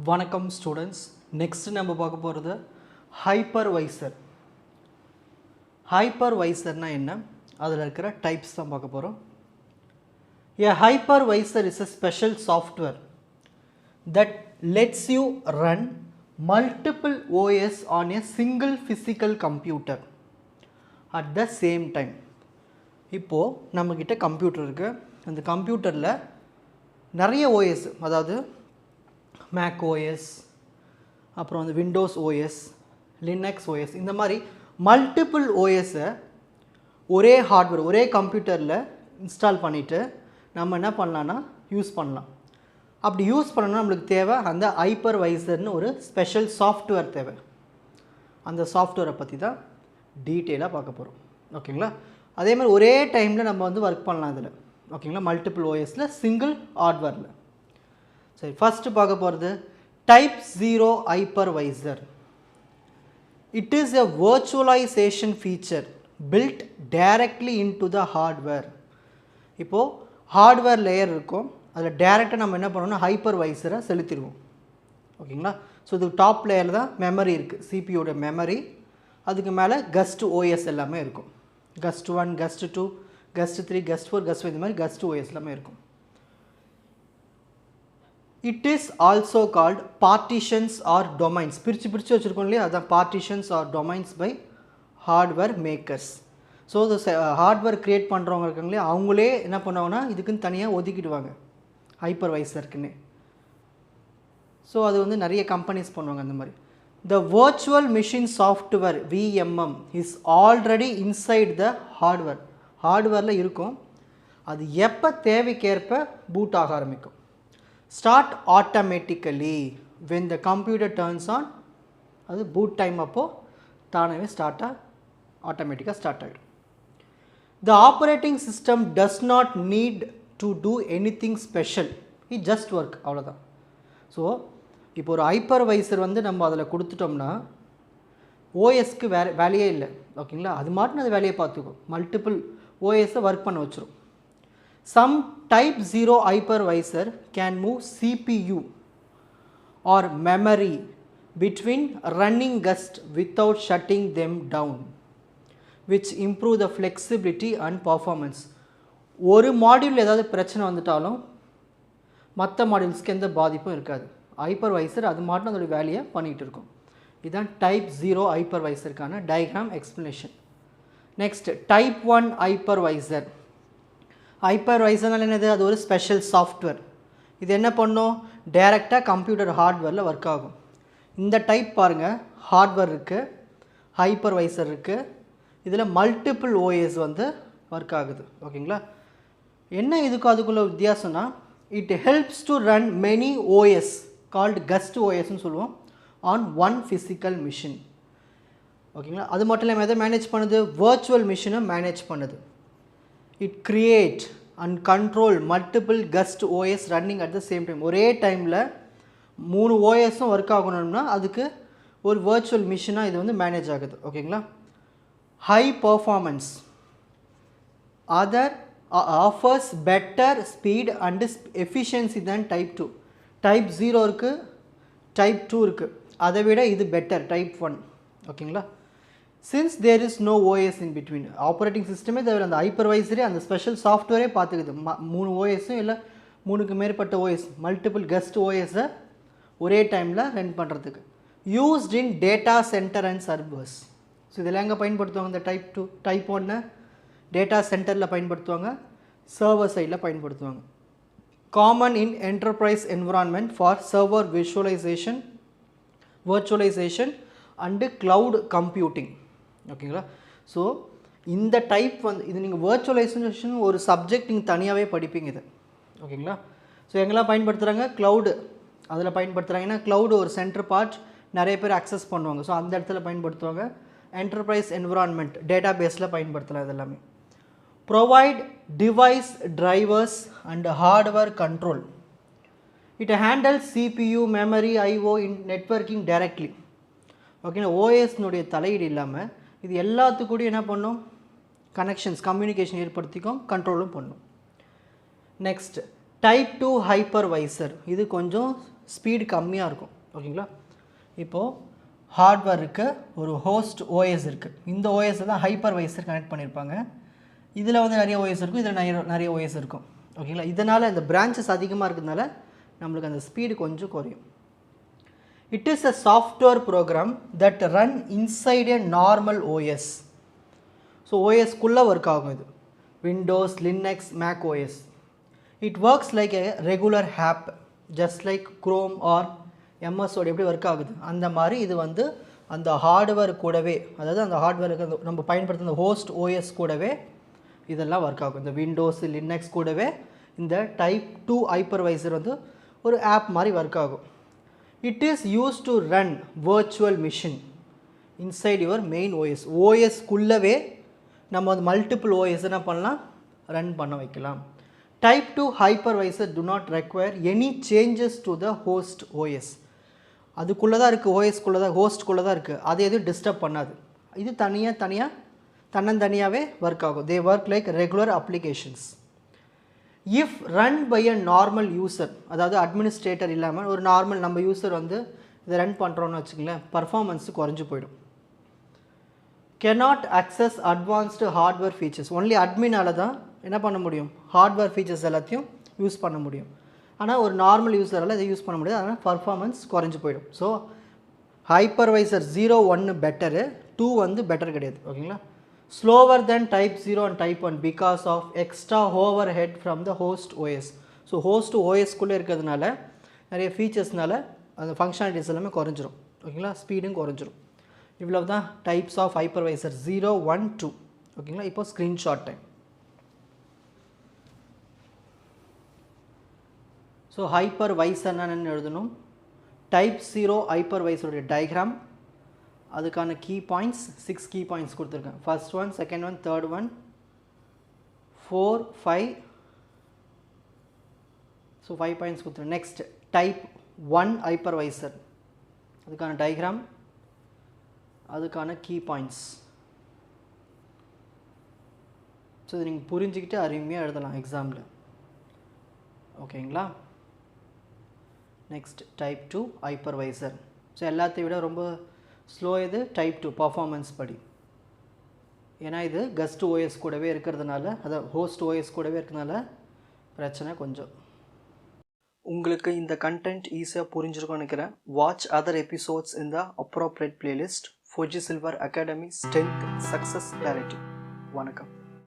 வணக்கம் students. Next நம்ம பார்க்க போகிறது ஹைப்பர்வைசர். ஹைப்பர்வைசர்னா என்ன, அதில் இருக்கிற டைப்ஸ் தான் பார்க்க போகிறோம். A hypervisor is a special software that lets you run multiple OS on a single physical computer at the same time. இப்போது நம்மக்கிட்ட கம்ப்யூட்டர் இருக்குது. அந்த கம்ப்யூட்டரில் நிறைய ஓஎஸ், அதாவது மேக் ஓஎஸ், அப்புறம் வந்து விண்டோஸ் ஓஎஸ், லினக்ஸ் ஓஎஸ், இந்த மாதிரி மல்டிபிள் ஓஎஸை ஒரே ஹார்ட்வேர் ஒரே கம்ப்யூட்டரில் இன்ஸ்டால் பண்ணிவிட்டு நம்ம என்ன பண்ணலான்னா யூஸ் பண்ணலாம். அப்படி யூஸ் பண்ணணும்னா நம்மளுக்கு தேவை அந்த ஹைப்பர்வைசர்னு ஒரு ஸ்பெஷல் சாஃப்ட்வேர் தேவை. அந்த சாஃப்ட்வேரை பற்றி தான் டீட்டெயிலாக பார்க்க போகிறோம். ஓகேங்களா? அதே மாதிரி ஒரே டைமில் நம்ம வந்து ஒர்க் பண்ணலாம் இதில். ஓகேங்களா? மல்டிபிள் ஓஎஸில் சிங்கிள் ஹார்ட்வேரில். சரி, ஃபஸ்ட்டு பார்க்க போகிறது type 0 hypervisor. It is a virtualization feature built directly into the hardware. இப்போது ஹார்ட்வேர் லேயர் இருக்கும், அதில் டேரெக்டாக நம்ம என்ன பண்ணோம்னா ஹைப்பர்வைசரை செலுத்திடுவோம். ஓகேங்களா? ஸோ இது டாப் லேயரில் தான் மெமரி இருக்குது, சிபியோட மெமரி. அதுக்கு மேலே கஸ்ட் ஓஎஸ் எல்லாமே இருக்கும். கஸ்ட் 1, கஸ்ட் 2, கஸ்ட் 3, கஸ்ட் 4, கஸ்ட் 5, இந்த மாதிரி கஸ்ட் ஓஎஸ் எல்லாமே இருக்கும். It is also called partitions or domains. பிரித்து வச்சுருக்கோம் இல்லையா, அதான் partitions or domains by hardware makers. So இது ஹார்ட்வேர் க்ரியேட் பண்ணுறவங்க இருக்காங்களே, அவங்களே என்ன பண்ணுவாங்கன்னா இதுக்குன்னு தனியாக ஒதுக்கிடுவாங்க ஹைப்பர்வைசருக்குன்னு. ஸோ அது வந்து நிறைய கம்பெனிஸ் பண்ணுவாங்க அந்த மாதிரி. The virtual machine software VMM is already inside the hardware. ஹார்ட்வேரில் இருக்கும், அது எப்போ தேவைக்கேற்ப பூட் ஆக ஆரம்பிக்கும். Start automatically when the computer turns on. அது boot time அப்போது தானவே ஆட்டோமேட்டிக்காக ஸ்டார்ட் ஆகிடும். The operating system does not need to do anything special. It just work, அவ்வளோதான். ஸோ இப்போ ஒரு ஹைப்பர்வைசர் வந்து நம்ம அதில் கொடுத்துட்டோம்னா ஓஎஸ்க்கு வேலையே இல்லை. ஓகேங்களா? அது மாட்டின அது வேலையை பார்த்துக்கும், மல்டிபிள் ஓஎஸை ஒர்க் பண்ண வச்சிரும். Some type 0 hypervisor can move CPU or memory between running gusts without shutting them down, which improve the flexibility and performance. ஒரு மாடியூல் ஏதாவது பிரச்சனை வந்துட்டாலும் மற்ற மாடியூல்ஸ்க்கு எந்த பாதிப்பும் இருக்காது. ஹைப்பர்வைசர் அது மாட்டும் அதோட வேலையை பண்ணிகிட்டு இருக்கும். இதுதான் டைப் 0 ஹைப்பர்வைசருக்கான diagram explanation. Next type 1 hypervisor. ஹைப்பர்வைசர்னால் என்னது, அது ஒரு ஸ்பெஷல் சாஃப்ட்வேர். இது என்ன பண்ணும், டைரெக்டாக கம்ப்யூட்டர் ஹார்ட்வேரில் ஒர்க் ஆகும். இந்த டைப் பாருங்கள், ஹார்ட்வேர் இருக்குது, ஹைப்பர்வைசர் இருக்குது, இதில் மல்டிபிள் ஓஎஸ் வந்து ஒர்க் ஆகுது. ஓகேங்களா? என்ன இதுக்கும் அதுக்குள்ள வித்தியாசம்னா, it helps to run many OS called guest ஓஎஸ்ன்னு சொல்லுவோம் ஆன் ஒன் ஃபிசிக்கல் மிஷின். ஓகேங்களா? அது மட்டும் இல்லாமல் எதை மேனேஜ் பண்ணுது, வர்ச்சுவல் மிஷினை மேனேஜ் பண்ணுது. It create and control multiple guest OS running at the same time. ஒரே டைமில் 3 ஓஎஸும் ஒர்க் ஆகணும்னா அதுக்கு ஒரு வர்ச்சுவல் மிஷினாக இது வந்து மேனேஜ் ஆகுது. ஓகேங்களா? High performance other offers better speed and efficiency தான் டைப் 2. டைப் 0 இருக்குது, டைப் 2 இருக்குது, அதை விட இது பெட்டர் டைப் 1. ஓகேங்களா? Since there is no OS in between, operating சிஸ்டமே தவிர அந்த ஹைப்பர்வைசரே அந்த ஸ்பெஷல் சாஃப்ட்வேரே பார்த்துக்குது. 3 ஓஎஸும் இல்லை 3க்கு மேற்பட்ட ஓஎஸ், மல்டிபிள் கெஸ்ட் ஓஎஸை ஒரே டைமில் ரன் பண்ணுறதுக்கு. Used in data centre and servers. So இதெல்லாம் எங்கே பயன்படுத்துவாங்க, இந்த டைப் 2 டைப் 1 டேட்டா சென்டரில் பயன்படுத்துவாங்க, சர்வர் சைடில் பயன்படுத்துவாங்க. Common in enterprise environment for server virtualisation and cloud computing. ஓகேங்களா? ஸோ இந்த டைப் வந்து இது நீங்கள் வர்ச்சுவலைசேஷன் ஒரு சப்ஜெக்ட் நீங்கள் தனியாகவே படிப்பீங்க இது. ஓகேங்களா? ஸோ எங்கெல்லாம் பயன்படுத்துகிறாங்க, க்ளவுடு அதில் பயன்படுத்துகிறாங்க. ஏன்னா க்ளவுடு ஒரு சென்டர் பார்ட், நிறைய பேர் அக்சஸ் பண்ணுவாங்க. ஸோ அந்த இடத்துல பயன்படுத்துவாங்க. என்டர்பிரைஸ் என்விரான்மெண்ட் டேட்டா பேஸில் பயன்படுத்தலாம். இது எல்லாமே provide device drivers and hardware control. It handles CPU, memory, IO in networking directly. ஓகேங்களா? ஓஎஸ்னுடைய தலையீடு இல்லாமல் இது எல்லாத்துக்கூட என்ன பண்ணும், கனெக்ஷன்ஸ் கம்யூனிகேஷன் ஏற்படுத்திக்கும், கண்ட்ரோலும் பண்ணும். Next type 2 hypervisor. இது கொஞ்சம் ஸ்பீடு கம்மியாக இருக்கும். ஓகேங்களா? இப்போது ஹார்ட்வேருக்கு ஒரு ஹோஸ்ட் ஓஎஸ் இருக்குது. இந்த ஓஎஸ் தான் ஹைப்பர்வைசர் கனெக்ட் பண்ணியிருப்பாங்க. இதில் வந்து நிறைய ஓஎஸ் இருக்கும், இதில் நிறைய ஓஎஸ் இருக்கும். ஓகேங்களா? இதனால் இந்த பிரான்ச்சஸ் அதிகமாக இருக்கிறதுனால நம்மளுக்கு அந்த ஸ்பீடு கொஞ்சம் குறையும். It is a software program that run inside a normal OS. So OS குள்ளே ஒர்க் ஆகும் இது. Windows, Linux, Mac OS. It works like a regular app, just like Chrome or MS Word எப்படி work ஆகுது அந்த மாதிரி இது வந்து அந்த ஹார்ட்வேர் கூடவே, அதாவது அந்த ஹார்ட்வேருக்கு நம்ம பயன்படுத்துகிற ஹோஸ்ட் ஓஎஸ் கூடவே இதெல்லாம் ஒர்க் ஆகும். இந்த விண்டோஸ், லினக்ஸ் கூடவே இந்த டைப் 2 ஹைப்பர்வைசர் வந்து ஒரு ஆப் மாதிரி ஒர்க் ஆகும். It is used to run virtual machine inside your main OS. OS குள்ளவே நம்ம வந்து மல்டிபிள் OS என்ன பண்ணலாம், ரன் பண்ண வைக்கலாம். Type 2 hypervisor do not require any changes to the host OS. அதுக்குள்ளே தான் இருக்குது, ஓஎஸ்குள்ளே தான், ஹோஸ்ட்குள்ளே தான் இருக்குது, அது எதுவும் டிஸ்டர்ப் பண்ணாது. இது தன்னந்தனியாகவே ஒர்க் ஆகும். They work like regular applications. If run by a normal user, அதாவது அட்மினிஸ்ட்ரேட்டர் இல்லாமல் ஒரு நார்மல் நம்ம யூசர் வந்து இதை ரன் பண்ணுறோன்னு வச்சுக்கங்களேன், பர்ஃபார்மன்ஸு குறைஞ்சி போயிடும். cannot access advanced hardware features. Only அட்மினால் தான் என்ன பண்ண முடியும், ஹார்ட்வேர் ஃபீச்சர்ஸ் எல்லாத்தையும் யூஸ் பண்ண முடியும். ஆனால் ஒரு நார்மல் யூஸரால் இதை யூஸ் பண்ண முடியாது, அதனால் பர்ஃபார்மன்ஸ் குறைஞ்சி போயிடும். ஸோ ஹைப்பர்வைசர் 0, 1 பெட்டரு, 2 வந்து பெட்டர் கிடையாது. ஓகேங்களா? slower than type 0 and type 1 because of extra overhead from the host OS. So host ஓஎஸ்குள்ளே இருக்கிறதுனால நிறைய ஃபீச்சர்ஸ்னால அந்த ஃபங்க்ஷனாலிட்டிஸ் எல்லாமே குறைஞ்சிரும். ஓகேங்களா? ஸ்பீடும் குறைஞ்சிரும். இவ்வளோ தான் டைப்ஸ் ஆஃப் ஹைப்பர்வைசர் 0, 1, 2. ஓகேங்களா? இப்போ ஸ்க்ரீன்ஷாட் டைம். ஸோ ஹைப்பர்வைசர்னா என்னென்னு எழுதணும், டைப் 0 ஹைப்பர்வைசருடைய டயக்ராம், அதுக்கான கீ பாயிண்ட்ஸ் 6 கீ பாயிண்ட்ஸ் கொடுத்துருக்கேன். First one, second one, third one, 4, 5. So 5 points கொடுத்துருக்கேன். நெக்ஸ்ட் டைப் 1 ஹைப்பர்வைசர், அதுக்கான டயக்ராம், அதுக்கான கீ பாயிண்ட்ஸ். ஸோ இது நீங்கள் புரிஞ்சுக்கிட்டு அருமையாக எழுதலாம் எக்ஸாமில். ஓகேங்களா? Next type 2 hypervisor. ஸோ எல்லாத்தையும் விட ரொம்ப ஸ்லோ இது டைப் 2 பர்ஃபார்மன்ஸ் படி. ஏன்னா இது கஸ்ட் ஓஎஸ் கூடவே இருக்கிறதுனால, அதாவது ஹோஸ்ட் ஓஎஸ் கூடவே இருக்கிறதுனால பிரச்சனை கொஞ்சம். உங்களுக்கு இந்த கண்டென்ட் ஈஸியாக புரிஞ்சிருக்கும்னு நினைக்கிறேன். வாட்ச் அதர் எபிசோட்ஸ் இன் த appropriate playlist. Fuji silver academy strength success clarity. வணக்கம்.